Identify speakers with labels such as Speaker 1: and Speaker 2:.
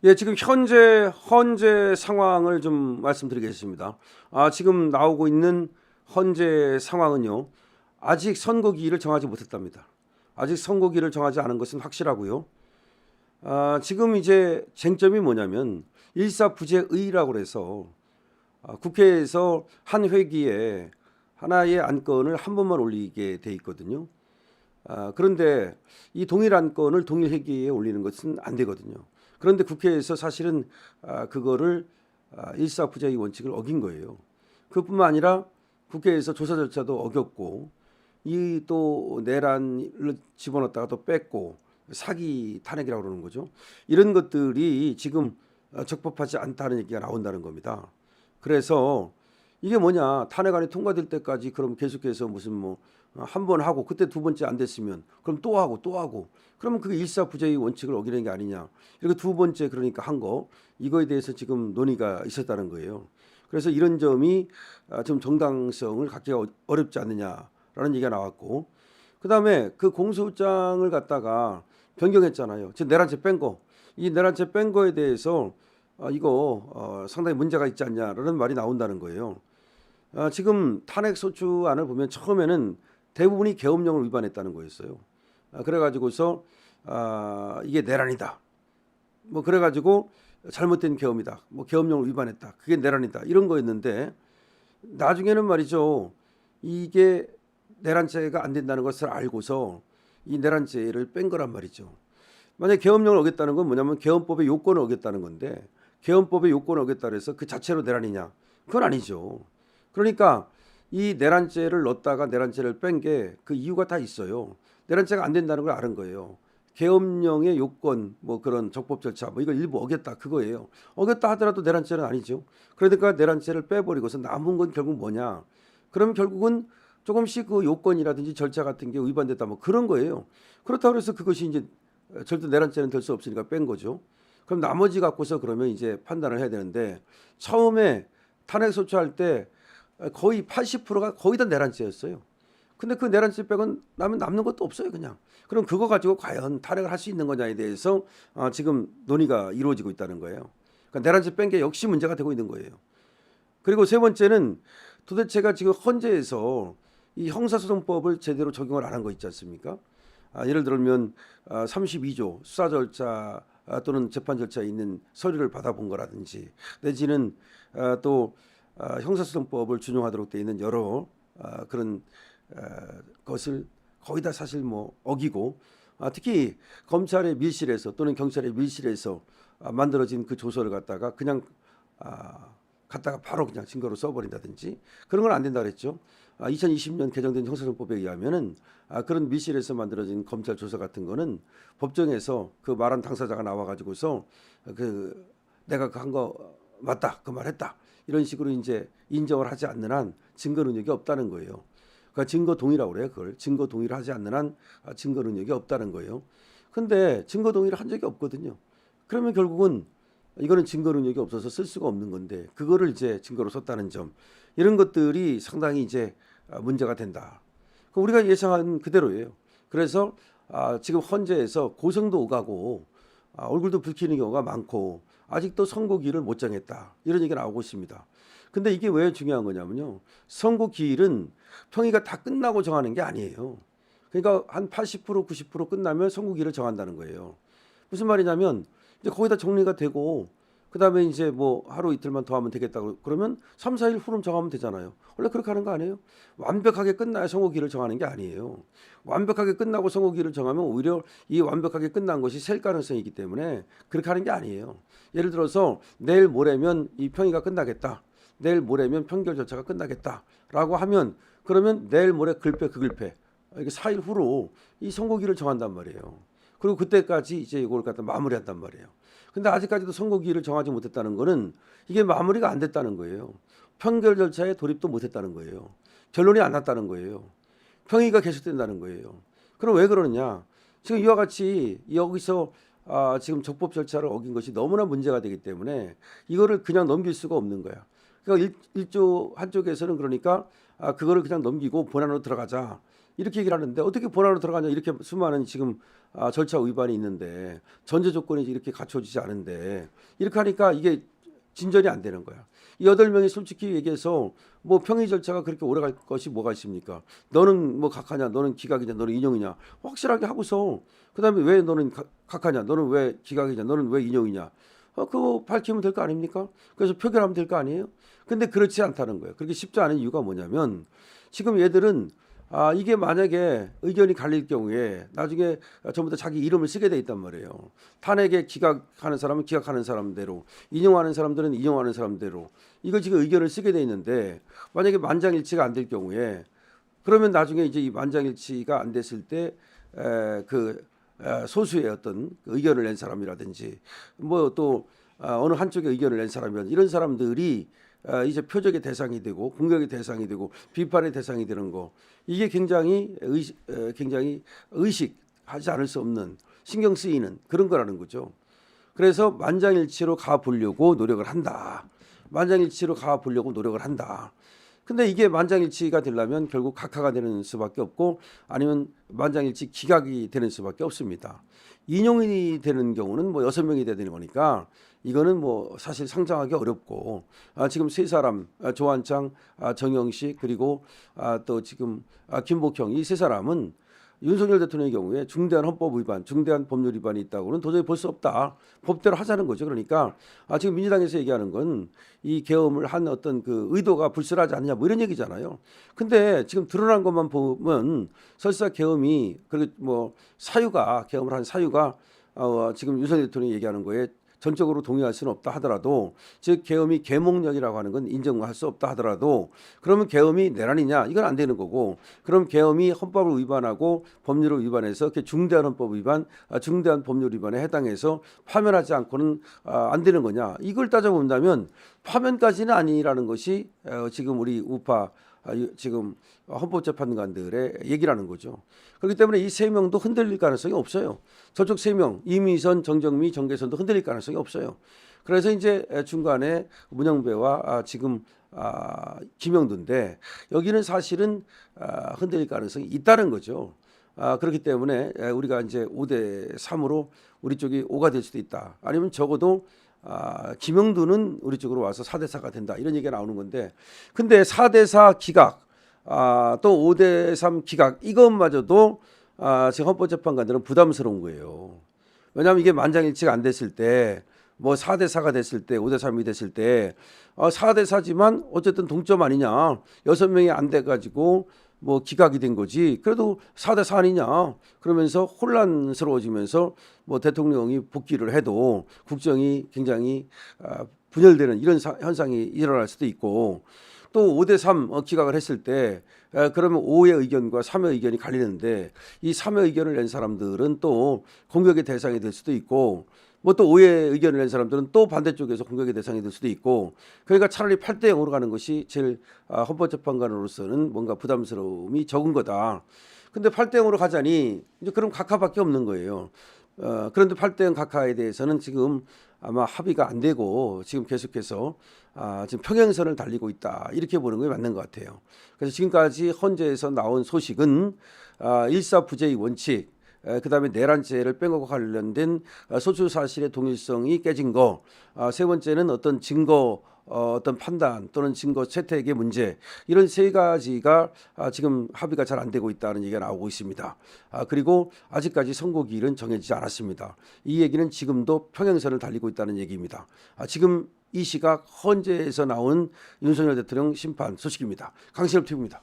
Speaker 1: 예, 지금 현재 상황을 좀 말씀드리겠습니다. 지금 나오고 있는 현재 상황은요. 아직 선거기일을 정하지 못했답니다. 아직 선거기일을 정하지 않은 것은 확실하고요. 지금 이제 쟁점이 뭐냐면 일사부재의라고 해서 국회에서 한 회기에 하나의 안건을 한 번만 올리게 돼 있거든요. 그런데 이 동일 안건을 동일 회기에 올리는 것은 안 되거든요. 그런데 국회에서 사실은 그거를 일사부재의 원칙을 어긴 거예요. 그뿐만 아니라 국회에서 조사 절차도 어겼고 이 또 내란을 집어넣었다가 또 뺐고 사기 탄핵이라고 그러는 거죠. 이런 것들이 지금 적법하지 않다는 얘기가 나온다는 겁니다. 그래서 이게 뭐냐, 탄핵안이 통과될 때까지 그럼 계속해서 무슨 뭐 한 번 하고 그때 두 번째 안 됐으면 그럼 또 하고 또 하고 그러면 그게 일사부재의 원칙을 어기는 게 아니냐, 이렇게 두 번째 그러니까 한 거, 이거에 대해서 지금 논의가 있었다는 거예요. 그래서 이런 점이 좀 정당성을 갖기가 어렵지 않느냐라는 얘기가 나왔고, 그다음에 그 공소장을 갖다가 변경했잖아요. 지금 내란죄 뺀 거, 이 내란죄 뺀 거에 대해서 이거 상당히 문제가 있지 않냐라는 말이 나온다는 거예요. 지금 탄핵소추안을 보면 처음에는 대부분이 계엄령을 위반했다는 거였어요. 그래가지고서 이게 내란이다, 뭐 그래가지고 잘못된 계엄이다, 뭐 계엄령을 위반했다, 그게 내란이다, 이런 거였는데 나중에는 말이죠, 이게 내란죄가 안 된다는 것을 알고서 이 내란죄를 뺀 거란 말이죠. 만약 계엄령을 어겼다는 건 뭐냐면 계엄법의 요건을 어겼다는 건데, 계엄법의 요건을 어겼다 그래서 그 자체로 내란이냐? 그건 아니죠. 그러니까 이 내란죄를 넣었다가 내란죄를 뺀 게 그 이유가 다 있어요. 내란죄가 안 된다는 걸 아는 거예요. 계엄령의 요건, 뭐 그런 적법 절차, 뭐 이걸 일부 어겼다, 그거예요. 어겼다 하더라도 내란죄는 아니죠. 그러니까 내란죄를 빼버리고서 남은 건 결국 뭐냐? 그러면 결국은 조금씩 그 요건이라든지 절차 같은 게 위반됐다, 뭐 그런 거예요. 그렇다고 해서 그것이 이제 절대 내란죄는 될 수 없으니까 뺀 거죠. 그럼 나머지 갖고서 그러면 이제 판단을 해야 되는데, 처음에 탄핵 소추할 때 거의 80%가 거의 다 내란죄였어요. 근데 그 내란죄 빼곤 남는 것도 없어요, 그냥. 그럼 그거 가지고 과연 탄핵을 할 수 있는 거냐에 대해서 지금 논의가 이루어지고 있다는 거예요. 그러니까 내란죄 뺀 게 역시 문제가 되고 있는 거예요. 그리고 세 번째는 도대체가 지금 헌재에서 이 형사소송법을 제대로 적용을 안 한 거 있지 않습니까? 예를 들면 32조 수사 절차 또는 재판 절차에 있는 서류를 받아본 거라든지, 내지는 또 형사소송법을 준용하도록 되어 있는 여러 그런 것을 거의 다 사실 뭐 어기고, 특히 검찰의 밀실에서 또는 경찰의 밀실에서 만들어진 그 조서를 갖다가 그냥 갖다가 바로 그냥 증거로 써버린다든지, 그런 건 안 된다 그랬죠. 2020년 개정된 형사소송법에 의하면은 그런 밀실에서 만들어진 검찰 조서 같은 거는 법정에서 그 말한 당사자가 나와가지고서 그 내가 그 한 거 맞다, 그 말했다, 이런 식으로 이제 인정을 하지 않는 한 증거 능력이 없다는 거예요. 그러니까 증거 동의라고 그래요. 그걸 증거 동의를 하지 않는 한 증거 능력이 없다는 거예요. 근데 증거 동의를 한 적이 없거든요. 그러면 결국은 이거는 증거 능력이 없어서 쓸 수가 없는 건데, 그거를 이제 증거로 썼다는 점, 이런 것들이 상당히 이제 문제가 된다. 우리가 예상한 그대로예요. 그래서 지금 헌재에서 고성도 오가고 얼굴도 붉히는 경우가 많고 아직도 선고기일을 못 정했다, 이런 얘기가 나오고 있습니다. 근데 이게 왜 중요한 거냐면요, 선고기일은 평의가 다 끝나고 정하는 게 아니에요. 그러니까 한 80% 90% 끝나면 선고기일을 정한다는 거예요. 무슨 말이냐면 이제 거의 다 정리가 되고 그다음에 이제 뭐 하루 이틀만 더 하면 되겠다고 그러면 3, 4일 후름 정하면 되잖아요. 원래 그렇게 하는 거 아니에요? 완벽하게 끝나야 선고기일을 정하는 게 아니에요. 완벽하게 끝나고 선고기일을 정하면 오히려 이 완벽하게 끝난 것이 셀 가능성이 있기 때문에 그렇게 하는 게 아니에요. 예를 들어서 내일 모레면 이 평의가 끝나겠다, 내일 모레면 판결 절차가 끝나겠다라고 하면, 그러면 내일 모레 글패 그 글패 이게 4일 후로 이 선고기일을 정한단 말이에요. 그리고 그때까지 이제 이걸 갖다 마무리한단 말이에요. 근데 아직까지도 선고기일을 정하지 못했다는 거는 이게 마무리가 안 됐다는 거예요. 판결 절차에 돌입도 못했다는 거예요. 결론이 안 났다는 거예요. 평의가 계속된다는 거예요. 그럼 왜 그러느냐? 지금 이와 같이 여기서 지금 적법 절차를 어긴 것이 너무나 문제가 되기 때문에 이거를 그냥 넘길 수가 없는 거야. 그러니까 한쪽에서는 그러니까 그거를 그냥 넘기고 본안으로 들어가자, 이렇게 얘기를 하는데 어떻게 본안으로 들어가냐 이렇게 수많은 지금 절차 위반이 있는데 전제 조건이 이렇게 갖춰지지 않은데 이렇게 하니까 이게 진전이 안 되는 거야. 이 8명이 솔직히 얘기해서 뭐 평의 절차가 그렇게 오래 갈 것이 뭐가 있습니까? 너는 뭐 각하냐, 너는 기각이냐, 너는 인용이냐 확실하게 하고서 그다음에 왜 너는 각하냐, 너는 왜 기각이냐, 너는 왜 인용이냐 그거 밝히면 될 거 아닙니까? 그래서 표결하면 될 거 아니에요? 근데 그렇지 않다는 거예요. 그렇게 쉽지 않은 이유가 뭐냐면 지금 얘들은 이게 만약에 의견이 갈릴 경우에 나중에 전부 다 자기 이름을 쓰게 돼 있단 말이에요. 탄핵에 기각하는 사람은 기각하는 사람대로, 인용하는 사람들은 인용하는 사람대로 이거 지금 의견을 쓰게 돼 있는데 만약에 만장일치가 안 될 경우에 그러면 나중에 이제 이 만장일치가 안 됐을 때 소수의 어떤 의견을 낸 사람이라든지 뭐 또 어느 한쪽의 의견을 낸 사람이라든지 이런 사람들이 이제 표적의 대상이 되고 공격의 대상이 되고 비판의 대상이 되는 거 이게 굉장히 의식하지 않을 수 없는 신경 쓰이는 그런 거라는 거죠. 그래서 만장일치로 가보려고 노력을 한다. 만장일치로 가보려고 노력을 한다. 근데 이게 만장일치가 되려면 결국 각하가 되는 수밖에 없고 아니면 만장일치 기각이 되는 수밖에 없습니다. 인용이 되는 경우는 뭐 6명이 돼야 되는 거니까 이거는 뭐 사실 상상하기 어렵고 지금 세 사람 조한창, 정영식 그리고 또 지금 김복형 이 세 사람은 윤석열 대통령의 경우에 중대한 헌법 위반, 중대한 법률 위반이 있다고는 도저히 볼 수 없다. 법대로 하자는 거죠. 그러니까 지금 민주당에서 얘기하는 건 이 계엄을 한 어떤 그 의도가 불순하지 않느냐 뭐 이런 얘기잖아요. 근데 지금 드러난 것만 보면 설사 계엄이 그리고 뭐 계엄을 한 사유가 지금 윤석열 대통령이 얘기하는 거에 전적으로 동의할 수는 없다 하더라도 즉 계엄이 계몽령이라고 하는 건 인정할 수 없다 하더라도 그러면 계엄이 내란이냐 이건 안 되는 거고 그럼 계엄이 헌법을 위반하고 법률을 위반해서 이렇게 중대한 헌법 위반, 중대한 법률 위반에 해당해서 파면하지 않고는 안 되는 거냐 이걸 따져본다면 파면까지는 아니라는 것이 지금 우리 우파 지금 헌법재판관들의 얘기라는 거죠. 그렇기 때문에 이 세 명도 흔들릴 가능성이 없어요. 저쪽 세 명 이미선, 정정미, 정계선도 흔들릴 가능성이 없어요. 그래서 이제 중간에 문영배와 지금 김영두인데 여기는 사실은 흔들릴 가능성이 있다는 거죠. 그렇기 때문에 우리가 이제 5대3으로 우리 쪽이 5가 될 수도 있다. 아니면 적어도 김영두는 우리 쪽으로 와서 4대4가 된다 이런 얘기가 나오는 건데 근데 4대4 기각 또 5대3 기각 이것마저도 지금 헌법재판관들은 부담스러운 거예요. 왜냐하면 이게 만장일치가 안 됐을 때 뭐 4대4가 됐을 때 5대3이 됐을 때 4대4지만 어쨌든 동점 아니냐 6명이 안 돼가지고 뭐 기각이 된 거지 그래도 4대4 아니냐 그러면서 혼란스러워지면서 뭐 대통령이 복귀를 해도 국정이 굉장히 분열되는 이런 현상이 일어날 수도 있고 또 5대3 기각을 했을 때 그러면 5의 의견과 3의 의견이 갈리는데 이 3의 의견을 낸 사람들은 또 공격의 대상이 될 수도 있고 뭐 또 5의 의견을 낸 사람들은 또 반대쪽에서 공격의 대상이 될 수도 있고 그러니까 차라리 8대0으로 가는 것이 제일 헌법재판관으로서는 뭔가 부담스러움이 적은 거다. 근데 8대0으로 가자니 이제 그럼 각하밖에 없는 거예요. 그런데 8대0 각하에 대해서는 지금 아마 합의가 안 되고 지금 계속해서 지금 평행선을 달리고 있다 이렇게 보는 게 맞는 것 같아요. 그래서 지금까지 헌재에서 나온 소식은 일사부재의 원칙 그다음에 내란죄를 빼고 관련된 소추 사실의 동일성이 깨진 거, 세 번째는 어떤 증거 어떤 판단 또는 증거 채택의 문제 이런 세 가지가 지금 합의가 잘 안 되고 있다는 얘기가 나오고 있습니다. 그리고 아직까지 선고기일은 정해지지 않았습니다. 이 얘기는 지금도 평행선을 달리고 있다는 얘기입니다. 지금 이 시각 헌재에서 나온 윤석열 대통령 심판 소식입니다. 강신업 TV입니다.